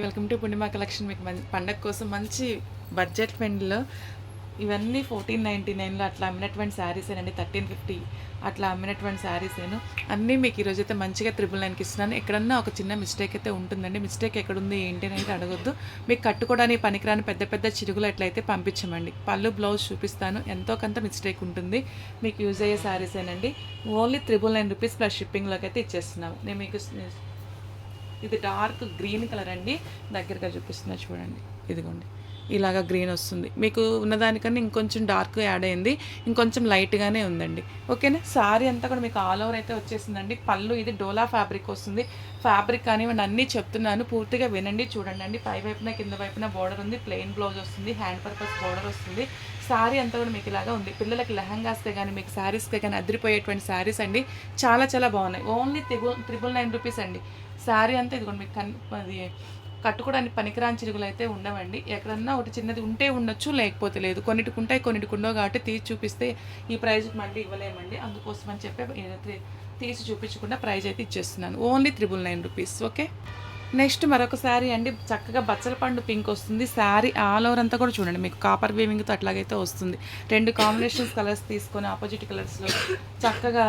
Welcome to Purnima collection. మీకు పండగ కోసం మంచి బడ్జెట్ ఫ్రెండ్లో ఇవన్నీ 1499లో అట్లా అమ్మినటువంటి శారీస్ అండి. 1350 అట్లా అమ్మినటువంటి శారీస్ అన్నీ మీకు ఈరోజు అయితే మంచిగా 999కి ఇస్తున్నాను. ఎక్కడన్నా ఒక చిన్న మిస్టేక్ అయితే ఉంటుందండి. మిస్టేక్ ఎక్కడుంది ఏంటి అని అయితే అడగొద్దు. మీకు కట్టుకోవడానికి పనికిరాని పెద్ద పెద్ద చిరుగులు ఎట్లయితే పంపించమండి. పళ్ళు బ్లౌజ్ చూపిస్తాను, ఎంతో కొంత మిస్టేక్ ఉంటుంది. మీకు యూజ్ అయ్యే శారీస్ ఏనండి. ఓన్లీ 999 రూపీస్ ప్లస్ షిప్పింగ్లోకి అయితే ఇచ్చేస్తున్నాము. నేను మీకు ఇది డార్క్ గ్రీన్ కలర్ అండి. దగ్గరగా చూపిస్తున్నా చూడండి. ఇదిగోండి, ఇలాగా గ్రీన్ వస్తుంది. మీకు ఉన్నదానికన్నా ఇంకొంచెం డార్క్ యాడ్ అయింది, ఇంకొంచెం లైట్గానే ఉందండి. ఓకేనా. శారీ అంతా కూడా మీకు ఆల్ ఓవర్ అయితే వచ్చేసిందండి. పళ్ళు ఇది డోలా ఫ్యాబ్రిక్ వస్తుంది. ఫ్యాబ్రిక్ కానివ్వండి అన్నీ చెప్తున్నాను, పూర్తిగా వినండి. చూడండి అండి, పై వైపున కింద వైపున బోర్డర్ ఉంది, ప్లెయిన్ బ్లౌజ్ వస్తుంది, హ్యాండ్ పర్పస్ బోర్డర్ వస్తుంది. శారీ అంతా కూడా మీకు ఇలాగా ఉంది. పిల్లలకి లెహంగాస్కే కానీ మీకు శారీస్కే కానీ అదిరిపోయేటువంటి శారీస్ అండి. చాలా చాలా బాగున్నాయి. ఓన్లీ 999 రూపీస్ అండి. శారీ అంతా ఇదిగోండి. మీకు అది కట్టుకోవడానికి పనికిరాని చిరుగులు అయితే ఉండవండి. ఎక్కడన్నా ఒకటి చిన్నది ఉంటే ఉండొచ్చు, లేకపోతే లేదు. కొన్నిటికి ఉంటాయి, కొన్నిటికి ఉండవు. కాబట్టి తీసి చూపిస్తే ఈ ప్రైజ్కి మళ్ళీ ఇవ్వలేమండి. అందుకోసం అని చెప్పి తీసి చూపించకుండా ప్రైజ్ అయితే ఇచ్చేస్తున్నాను. Only 999 rupees. ఓకే. నెక్స్ట్ మరొక శారీ అండి. చక్కగా బచ్చల పండు పింక్ వస్తుంది. శారీ ఆల్ ఓవర్ అంతా కూడా చూడండి, మీకు కాపర్ వీవింగ్తో అట్లాగైతే వస్తుంది. 2 కాంబినేషన్స్ కలర్స్ తీసుకొని ఆపోజిట్ కలర్స్లో చక్కగా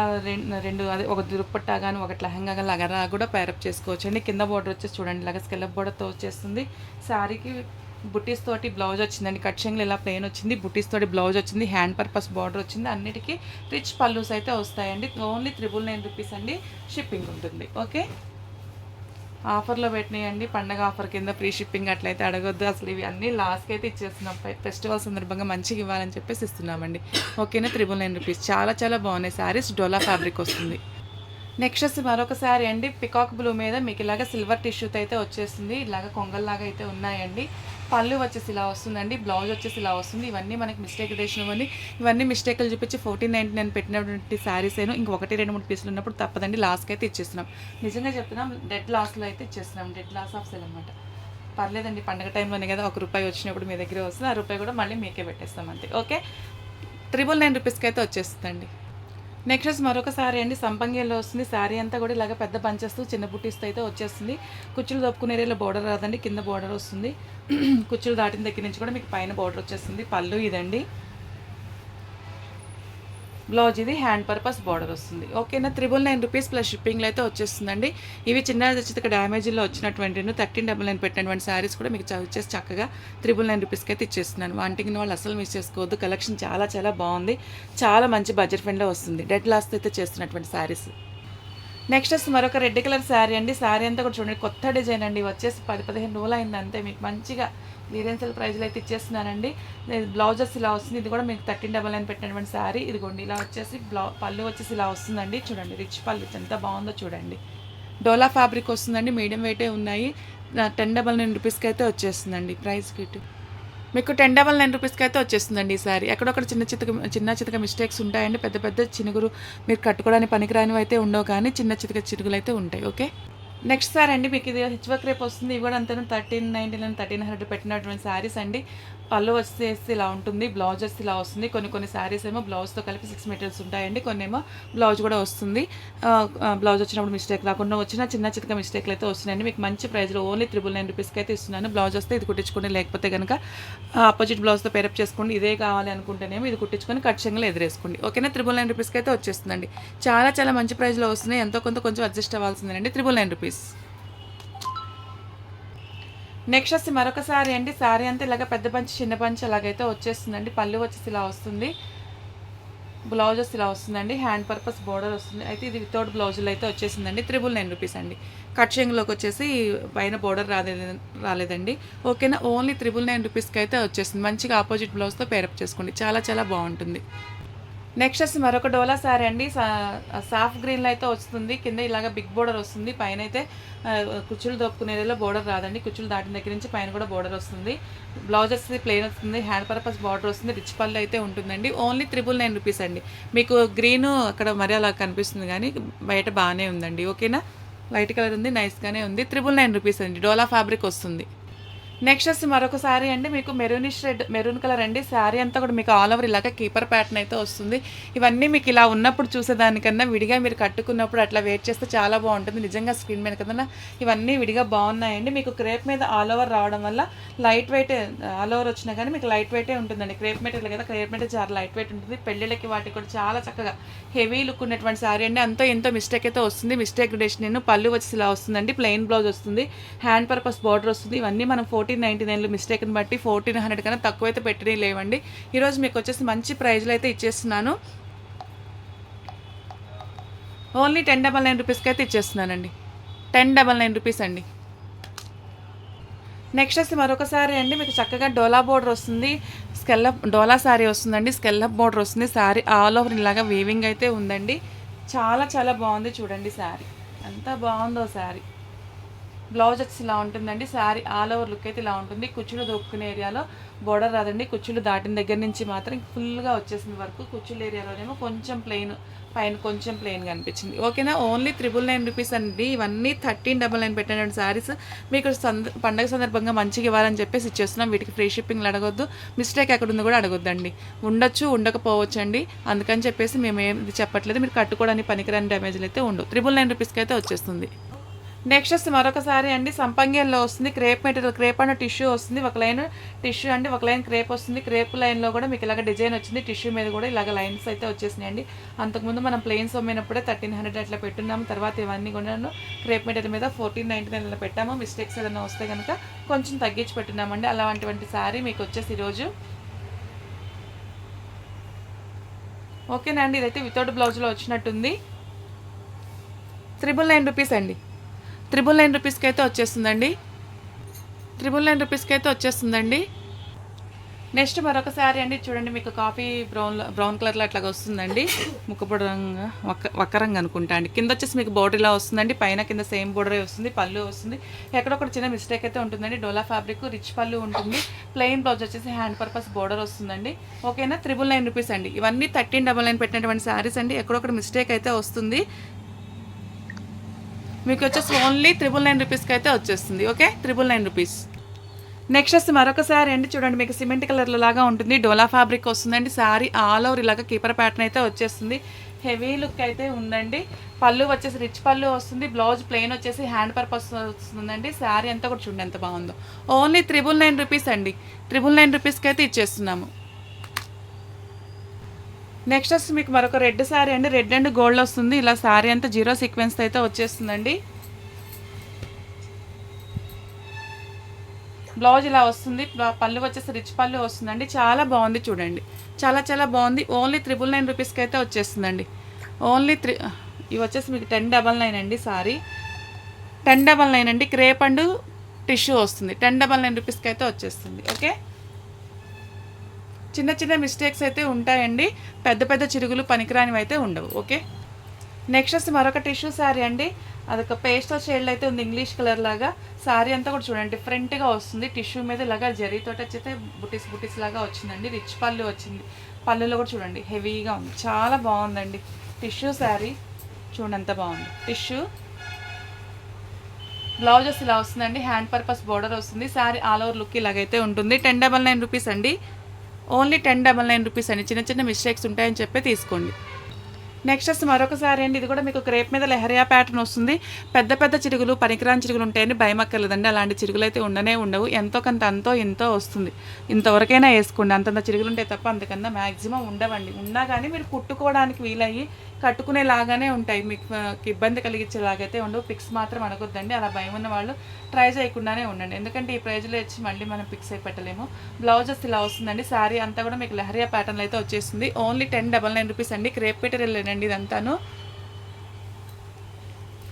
రెండు అదే ఒక దురుపట్టా కానీ ఒకటి లెహంగా కానీ లగరా కూడా పేరప్ చేసుకోవచ్చు అండి. కింద బోర్డర్ వచ్చేసి చూడండి, ఇలాగ స్కెల్లప్ బోర్డర్తో వచ్చేస్తుంది. శారీకి బుట్టీస్ తోటి బ్లౌజ్ వచ్చిందండి. కట్ చెంగులు ఇలా ప్లెయిన్ వచ్చింది, బుట్టీస్ తోటి బ్లౌజ్ వచ్చింది, హ్యాండ్ పర్పస్ బార్డర్ వచ్చింది. అన్నిటికీ రిచ్ పల్లూస్ అయితే వస్తాయండి. ఓన్లీ 999 రూపీస్ అండి. షిప్పింగ్ ఉంటుంది. ఓకే. ఆఫర్లో పెట్టినాయండి. పండగ ఆఫర్ కింద ఫ్రీ షిప్పింగ్ అట్లయితే అడగొద్దు. అసలు ఇవి అన్నీ లాస్ట్కి అయితే ఇచ్చేస్తున్నాం. ఫెస్టివల్ సందర్భంగా మంచిగా ఇవ్వాలని చెప్పేసి ఇస్తున్నామండి. ఓకేనా. 999 రూపీస్. చాలా చాలా బాగున్నాయి శారీస్. డోలా ఫ్యాబ్రిక్ వస్తుంది. నెక్స్ట్ మరొక శారీ అండి. పికాక్ బ్లూ మీద మీకు ఇలాగ సిల్వర్ టిష్యూతో అయితే వచ్చేస్తుంది. ఇలాగ కొంగల్లాగా అయితే ఉన్నాయండి. పళ్ళు వచ్చేసి ఇలా వస్తుందండి, బ్లౌజ్ వచ్చేసి ఇలా వస్తుంది. ఇవన్నీ మనకి మిస్టేక్ తెచ్చినవన్నీ. ఇవన్నీ మిస్టేక్లు చూపించి 1499 పెట్టినటువంటి శారీస్ ఇంకొకటి 2-3 పీసులు ఉన్నప్పుడు తప్పదండి, లాస్కి అయితే ఇచ్చేస్తున్నాం. నిజంగా చెప్తున్నాం, డెడ్ లాస్లో అయితే ఇచ్చేస్తున్నాం. డెడ్ లాస్ ఆఫ్ సేల్ అనమాట. పర్లేదండి, పండుగ టైంలోనే కదా, ₹1 వచ్చినప్పుడు మీ దగ్గర వస్తుంది. ₹1 కూడా మళ్ళీ మీకే పెట్టేస్తాం అంతే. ఓకే. 999 రూపీస్కి అయితే వచ్చేస్తుందండి. నెక్స్ట్ మరొక శారీ అండి. సంపంగిలో వస్తుంది. శారీ అంతా కూడా ఇలాగ పెద్ద పంచేస్తూ చిన్న బుట్టీస్తో అయితే వచ్చేస్తుంది. కుచ్చులు దొప్పుకునే ఏరియాలో బోర్డర్ రాదండి, కింద బోర్డర్ వస్తుంది. కుచ్చులు దాటిన దగ్గర నుంచి కూడా మీకు పైన బోర్డర్ వచ్చేస్తుంది. పళ్ళు ఇదండి, బ్లౌజ్ ఇది, హ్యాండ్ పర్పస్ బార్డర్ వస్తుంది. ఓకేనా. 999 రూపీస్ ప్లస్ షిప్పింగ్లో అయితే వచ్చేస్తుందండి. ఇవి చిన్న చిన్న డ్యామేజ్లో వచ్చినటువంటి 1399 పెట్టినటువంటి శారీస్ కూడా మీకు వచ్చేసి చక్కగా 999 రూపీస్కి అయితే ఇచ్చేస్తున్నాను. వాంటింగ్ వాళ్ళు అసలు మిస్ చేసుకోవద్దు. కలెక్షన్ చాలా చాలా బాగుంది. చాలా మంచి బడ్జెట్ ఫ్రెండ్లో వస్తుంది. డెడ్ లాస్ట్ అయితే చేస్తున్నటువంటి శారీస్. నెక్స్ట్ మరొక రెడ్ కలర్ శారీ అండి. శారీ అంతా కూడా చూడండి, కొత్త డిజైన్ అండి. వచ్చేసి 10-15 రోజులు అయింది అంతే. మీకు మంచిగా క్లియరెన్సల్ ప్రైజ్లో అయితే ఇచ్చేస్తున్నానండి. బ్లౌజెస్ ఇలా వస్తుంది. ఇది కూడా మీకు 1399 పెట్టినటువంటి శారీ. ఇదిగోండి, ఇలా వచ్చేసి పళ్ళు వచ్చేసి ఇలా వస్తుందండి. చూడండి, రిచ్ పళ్ళు ఎంత బాగుందో చూడండి. డోలా ఫ్యాబ్రిక్ వస్తుందండి. మీడియం వెయిటే ఉన్నాయి. 1099 రూపీస్కి అయితే వచ్చేస్తుందండి. ప్రైస్ కిట్ మీకు 1099 రూపీస్కి అయితే వచ్చేస్తుందండి ఈ శారీ. ఎక్కడొక్కడ చిన్న చితక మిస్టేక్స్ ఉంటాయండి. పెద్ద పెద్ద చినుగురు మీరు కట్టుకోవడానికి పనికిరానివి అయితే ఉండవు, కానీ చిన్న చితక చిరుగులు అయితే ఉంటాయి. ఓకే. నెక్స్ట్ సారీ అండి. మీకు ఇది హిచ్ వర్క్ రేపు వస్తుంది. ఇవి కూడా అంతా 1399 1300 పెట్టినటువంటి శారీస్ అండి. పళ్ళు వచ్చేసి ఇలా ఉంటుంది, బ్లౌజ్ వచ్చి ఇలా వస్తుంది. కొన్ని శారీస్ ఏమో బ్లౌజ్తో కలిపి 6 మీటర్స్ ఉంటాయండి, కొన్ని ఏమో బ్లౌజ్ కూడా వస్తుంది. బ్లౌజ్ వచ్చినప్పుడు మిస్టేక్ రాకుండా వచ్చిన చిన్న చితక మిస్టేక్లు అయితే వస్తున్నాయండి. మీకు మంచి ప్రైస్లో ఓన్లీ 999 రూపీస్కి అయితే ఇస్తున్నాను. బ్లౌజ్ వస్తే ఇది కుట్టించుకోండి, లేకపోతే కనుక ఆపోజిట్ బ్లౌజ్తో పేరప్ చేసుకోండి. ఇదే కావాలి అనుకుంటేనేమో ఇది కుట్టించుకొని కట్ చెంగులు ఎదురేసుకోండి. ఓకేనా. 999 రూపీస్కి అయితే వచ్చేస్తుందండి. చాలా చాలా మంచి ప్రైస్లో వస్తున్నాయి. ఎంతో కొంచెం అడ్జస్ట్ అవ్వాల్సిందేనండి. 999 రూపీస్. నెక్స్ట్ వచ్చి మరొక శారీ అండి. శారీ అంతా ఇలాగ పెద్ద పంచి చిన్న పంచి అలాగైతే వచ్చేస్తుందండి. పళ్ళు వచ్చేసి ఇలా వస్తుంది, బ్లౌజెస్ ఇలా వస్తుందండి, హ్యాండ్ పర్పస్ బోర్డర్ వస్తుంది. అయితే ఇది వితౌట్ బ్లౌజులు అయితే వచ్చేసిందండి. 999 రూపీస్ అండి. కట్ చెంగులోకి వచ్చేసి పైన బోర్డర్ రాలేదండి. ఓకేనా. ఓన్లీ 999 రూపీస్కి అయితే వచ్చేస్తుంది. మంచిగా ఆపోజిట్ బ్లౌజ్తో పేరప్ చేసుకోండి. చాలా చాలా బాగుంటుంది. నెక్స్ట్ వచ్చి మరొక డోలా శారీ అండి. సాఫ్ట్ గ్రీన్లో అయితే వస్తుంది. కింద ఇలాగ బిగ్ బోర్డర్ వస్తుంది. పైన అయితే కుచ్చులు దొప్పుకునేదిలో బోర్డర్ రాదండి. కుచ్చులు దాటిన దగ్గర నుంచి పైన కూడా బోర్డర్ వస్తుంది. బ్లౌజ్ వచ్చి ప్లెయిన్ వస్తుంది, హ్యాండ్ పర్పస్ బార్డర్ వస్తుంది, రిచ్ పళ్ళు అయితే ఉంటుందండి. ఓన్లీ 999 రూపీస్ అండి. మీకు గ్రీను అక్కడ మరి అలా కనిపిస్తుంది, కానీ బయట బాగానే ఉందండి. ఓకేనా. వైట్ కలర్ ఉంది, నైస్గానే ఉంది. 999 రూపీస్ అండి. డోలా ఫ్యాబ్రిక్ వస్తుంది. నెక్స్ట్ వచ్చి మరొక శారీ అండి, మీకు మెరూన్ కలర్ అండి. శారీ అంతా కూడా మీకు ఆల్ ఓవర్ ఇలాగ కీపర్ ప్యాటర్న్ అయితే వస్తుంది. ఇవన్నీ మీకు ఇలా ఉన్నప్పుడు చూసేదానికన్నా విడిగా మీరు కట్టుకున్నప్పుడు అట్లా వెయిట్ చేస్తే చాలా బాగుంటుంది. నిజంగా స్క్రీన్ మీద కన్నా ఇవన్నీ విడిగా బాగున్నాయండి. మీకు క్రేప్ మీద ఆల్ ఓవర్ రావడం వల్ల లైట్ వెయిట్ ఆల్ ఓవర్ వచ్చినా కానీ మీకు లైట్ వెయిటే ఉంటుందండి. క్రేప్ మెటీరియల్ కదా, క్రేప్ మెటీరియల్ చాలా లైట్ వెయిట్ ఉంటుంది. పెళ్ళిళ్ళకి వాటికి కూడా చాలా చక్కగా హెవీ లుక్ ఉన్నటువంటి శారీ అండి. అంతో ఎంతో మిస్టేక్ అయితే వస్తుంది. మిస్టేక్ డెసిషన్ పళ్ళు వచ్చి ఇలా వస్తుందండి, ప్లెయిన్ బ్లౌజ్ వస్తుంది, హ్యాండ్ పర్పస్ బార్డర్ వస్తుంది. ఇవన్నీ మనం 1499లో మిస్టేక్ని బట్టి 1400 కన్నా తక్కువ అయితే పెట్టినవి లేవండి. ఈరోజు మీకు వచ్చేసి మంచి ప్రైజ్లో అయితే ఇచ్చేస్తున్నాను. ఓన్లీ 1099 రూపీస్కి అయితే ఇచ్చేస్తున్నానండి. 1099 రూపీస్ అండి. నెక్స్ట్ వచ్చి మరొక శారీ అండి, మీకు చక్కగా డోలా బోర్డర్ వస్తుంది, డోలా శారీ వస్తుందండి, స్కెల్లప్ బోర్డర్ వస్తుంది. శారీ ఆల్ ఓవర్ ఇలాగా వీవింగ్ అయితే ఉందండి. చాలా చాలా బాగుంది చూడండి శారీ, ఎంత బాగుందో శారీ. బ్లౌజ్ వచ్చి ఇలా ఉంటుందండి. శారీ ఆల్ ఓవర్ లుక్ అయితే ఇలా ఉంటుంది. కుచ్చులు దొక్కునే ఏరియాలో బోర్డర్ రాదండి, కుచ్చులు దాటిన దగ్గర నుంచి మాత్రం ఫుల్గా వచ్చేసింది వరకు. కుచ్చుల ఏరియాలోనేమో కొంచెం ప్లెయిన్, పైన కొంచెం ప్లెయిన్గా అనిపించింది. ఓకేనా, ఓన్లీ 999 రూపీస్ అండి. ఇవన్నీ 1399 పెట్టినటువంటి శారీస్ మీకు పండగ సందర్భంగా మంచిగా ఇవ్వాలని చెప్పేసి ఇచ్చేస్తున్నాం. వీటికి ఫ్రీ షిప్పింగ్లు అడగొద్దు, మిస్టేక్ ఎక్కడ ఉందో కూడా అడగొద్దండి. ఉండొచ్చు ఉండకపోవచ్చు అండి, అందుకని చెప్పేసి మేము ఏది చెప్పట్లేదు. మీరు కట్టుకోవడానికి పనికిరాని డ్యామేజ్లు అయితే ఉండవు. 999 రూపీస్కి అయితే వచ్చేస్తుంది. నెక్స్ట్ వచ్చి మరొక శారీ అండి, సంపంగిలో వస్తుంది. Crepe material, crepe and tissue వస్తుంది. ఒక లైన్ టిష్యూ అండి, ఒక లైన్ క్రేప్ వస్తుంది. క్రేప్ లైన్లో కూడా మీకు ఇలాగ డిజైన్ వచ్చింది. టిష్యూ మీద కూడా ఇలాగ లైన్స్ అయితే వచ్చేసినాయండి. అంతకుముందు మనం ప్లెయిన్స్ అమ్మినప్పుడే 1300 అట్లా పెట్టున్నాము. తర్వాత ఇవన్నీ కూడా క్రేప్ మెటీరియల్ మీద 1499 అలా పెట్టాము. మిస్టేక్స్ ఏదైనా వస్తే కనుక కొంచెం తగ్గించి పెట్టున్నామండి. అలాంటివంటి శారీ మీకు వచ్చేసి ఈరోజు ఓకేనా అండి. ఇదైతే వితౌట్ బ్లౌజ్లో వచ్చినట్టుంది. 999 రూపీస్ అండి. 999 రూపీస్కి అయితే వచ్చేస్తుందండి. 999 రూపీస్కి అయితే వచ్చేస్తుందండి. నెక్స్ట్ మరొక శారీ అండి, చూడండి మీకు కాఫీ బ్రౌన్ కలర్లో అట్లాగా వస్తుందండి. ముక్కపొడి రంగు ఒక్క రంగు అనుకుంటా అండి. కింద వచ్చేసి మీకు బోర్డర్ ఇలా వస్తుందండి, పైన కింద సేమ్ బోర్డరే వస్తుంది. పళ్ళు వస్తుంది, ఎక్కడొక్కడ చిన్న మిస్టేక్ అయితే ఉంటుందండి. డోలా ఫ్యాబ్రిక్, రిచ్ పళ్ళు ఉంటుంది. ప్లెయిన్ బ్లౌజ్ వచ్చేసి హ్యాండ్ పర్పస్ బోర్డర్ వస్తుందండి. ఓకేనా, 999 రూపీస్ అండి. ఇవన్నీ 1399 పెట్టినటువంటి శారీస్ అండి. ఎక్కడొక్కడ మిస్టేక్ అయితే వస్తుంది. మీకు వచ్చేసి ఓన్లీ 999 రూపీస్కి అయితే వచ్చేస్తుంది. Okay, 999 rupees. నెక్స్ట్ వచ్చి మరొక శారీ అండి, చూడండి మీకు సిమెంట్ కలర్లో లాగా ఉంటుంది. డోలా ఫ్యాబ్రిక్ వస్తుందండి. శారీ ఆల్ ఓవర్ ఇలాగా కీపర్ ప్యాటర్న్ అయితే వచ్చేస్తుంది. హెవీ లుక్ అయితే ఉందండి. పళ్ళు వచ్చేసి రిచ్ పళ్ళు వస్తుంది. బ్లౌజ్ ప్లెయిన్ వచ్చేసి హ్యాండ్ పర్పస్ వస్తుందండి. శారీ అంతా కూడా చూడండి ఎంత బాగుందో. ఓన్లీ 999 రూపీస్ అండి. 999 రూపీస్కి అయితే ఇచ్చేస్తున్నాము. నెక్స్ట్ వచ్చి మీకు మరొక రెడ్ శారీ అండి, రెడ్ అండ్ గోల్డ్ వస్తుంది. ఇలా శారీ అంతా జీరో సీక్వెన్స్ అయితే వచ్చేస్తుందండి. బ్లౌజ్ ఇలా వస్తుంది, పళ్ళు వచ్చేసి రిచ్ పళ్ళు వస్తుందండి. చాలా బాగుంది చూడండి, చాలా చాలా బాగుంది. ఓన్లీ 999 రూపీస్కి అయితే వచ్చేస్తుందండి. ఓన్లీ ఇవి వచ్చేసి మీకు 1099 అండి. సారీ 1099 అండి. క్రేప్ అండ్ టిష్యూ వస్తుంది. 1099 రూపీస్కి అయితే వచ్చేస్తుంది. ఓకే, చిన్న చిన్న మిస్టేక్స్ అయితే ఉంటాయండి, పెద్ద పెద్ద చిరుగులు పనికిరానివి అయితే ఉండవు. ఓకే, నెక్స్ట్ వచ్చి మరొక టిష్యూ శారీ అండి. అదొక పేస్టల్ షేడ్ అయితే ఉంది, ఇంగ్లీష్ కలర్ లాగా. శారీ అంతా కూడా చూడండి డిఫరెంట్గా వస్తుంది. టిష్యూ మీద ఇలాగా జరీతోటి వచ్చైతే బుటీస్ లాగా వచ్చిందండి. రిచ్ పళ్ళు వచ్చింది. పళ్ళులో కూడా చూడండి హెవీగా ఉంది, చాలా బాగుందండి టిష్యూ శారీ. చూడండి ఎంత బాగుంది టిష్యూ. బ్లౌజెస్ ఇలా వస్తుందండి, హ్యాండ్ పర్పస్ బోర్డర్ వస్తుంది. శారీ ఆల్ ఓవర్ లుక్ ఇలాగైతే ఉంటుంది. 1099 రూపీస్ అండి. ఓన్లీ 1099 రూపీస్ అండి. చిన్న చిన్న మిస్టేక్స్ ఉంటాయని చెప్పి తీసుకోండి. నెక్స్ట్ వచ్చి మరొక శారీ అండి, ఇది కూడా మీకు క్రేప్ మీద లెహరియా ప్యాటర్న్ వస్తుంది. పెద్ద పెద్ద చిరుగులు, పనికిరాని చిరుగులు ఉంటాయని భయమక్కర్లేదండి. అలాంటి చిరుగులు అయితే ఉండవు. ఎంతో కొంత ఎంతో వస్తుంది. ఇంతవరకైనా వేసుకోండి. అంతంత చిరుగులు ఉంటాయి తప్ప అంతకన్నా మ్యాక్సిమం ఉండవండి. ఉన్నా కానీ మీరు కుట్టుకోవడానికి వీలయ్యి కట్టుకునేలాగానే ఉంటాయి. మీకు ఇబ్బంది కలిగించేలాగైతే ఉండవు. పిక్స్ మాత్రం అడగొద్దండి. అలా భయం ఉన్న వాళ్ళు ట్రై చేయకుండానే ఉండండి, ఎందుకంటే ఈ ప్రైజ్లో వచ్చి మళ్ళీ మనం పిక్స్ అయి పెట్టలేము. బ్లౌజెస్ ఇలా వస్తుందండి. శారీ అంతా కూడా మీకు లెహరియా ప్యాటర్న్ అయితే వచ్చేస్తుంది. ఓన్లీ 1099 రూపీస్ అండి. క్రేప్ మెటీరియల్ అండి ఇదంతాను.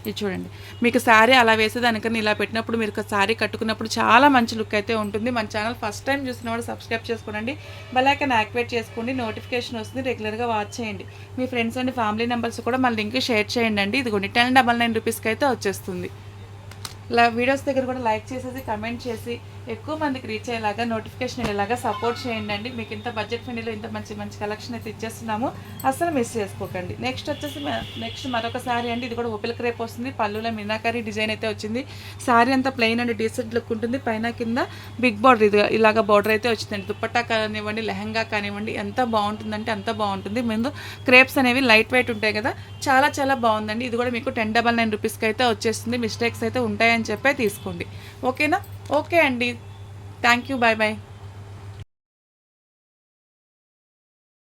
ఇది చూడండి, మీకు శారీ అలా వేసేదానికన్నా ఇలా పెట్టినప్పుడు మీరు శారీ కట్టుకున్నప్పుడు చాలా మంచి లుక్ అయితే ఉంటుంది. మన ఛానల్ ఫస్ట్ టైం చూసిన వాడు సబ్స్క్రైబ్ చేసుకోండి, బెల్ ఐకాన్ యాక్టివేట్ చేసుకోండి, నోటిఫికేషన్ వస్తుంది. రెగ్యులర్గా వాచ్ చేయండి. మీ ఫ్రెండ్స్ అండ్ ఫ్యామిలీ మెంబర్స్ కూడా మన లింక్ షేర్ చేయండి అండి. ఇదిగోండి 1099 రూపీస్కి అయితే వచ్చేస్తుంది. వీడియోస్ దగ్గర కూడా లైక్ చేసేసి కమెంట్ చేసి ఎక్కువ మందికి రీచ్ అయ్యేలాగా నోటిఫికేషన్ వెళ్ళేలాగా సపోర్ట్ చేయండి అండి. మీకు ఇంత బడ్జెట్ ఫ్రెండ్లీలో ఇంత మంచి మంచి కలెక్షన్ అయితే ఇచ్చేస్తున్నాము, అసలు మిస్ చేసుకోకండి. నెక్స్ట్ వచ్చేసి నెక్స్ట్ మరొక శారీ అండి. ఇది కూడా ఓపెల్ క్రేప్ వస్తుంది, పళ్ళులో మీనాకరీ డిజైన్ అయితే వచ్చింది. శారీ అంతా ప్లెయిన్ అండ్ డీసెంట్ లుక్ ఉంటుంది. పైన కింద బిగ్ బార్డర్ ఇది ఇలాగ బార్డర్ అయితే వచ్చిందండి. దుప్పట్టా కానివ్వండి, లెహంగా కానివ్వండి, ఎంత బాగుంటుందంటే అంత బాగుంటుంది. ముందు క్రేప్స్ అనేవి లైట్ వెయిట్ ఉంటాయి కదా, చాలా చాలా బాగుందండి. ఇది కూడా మీకు 1099 రూపీస్కి అయితే వచ్చేస్తుంది. మిస్టేక్స్ అయితే ఉంటాయని చెప్పే తీసుకోండి, ఓకేనా? ఓకే అండి, థ్యాంక్ యూ, బాయ్ బాయ్.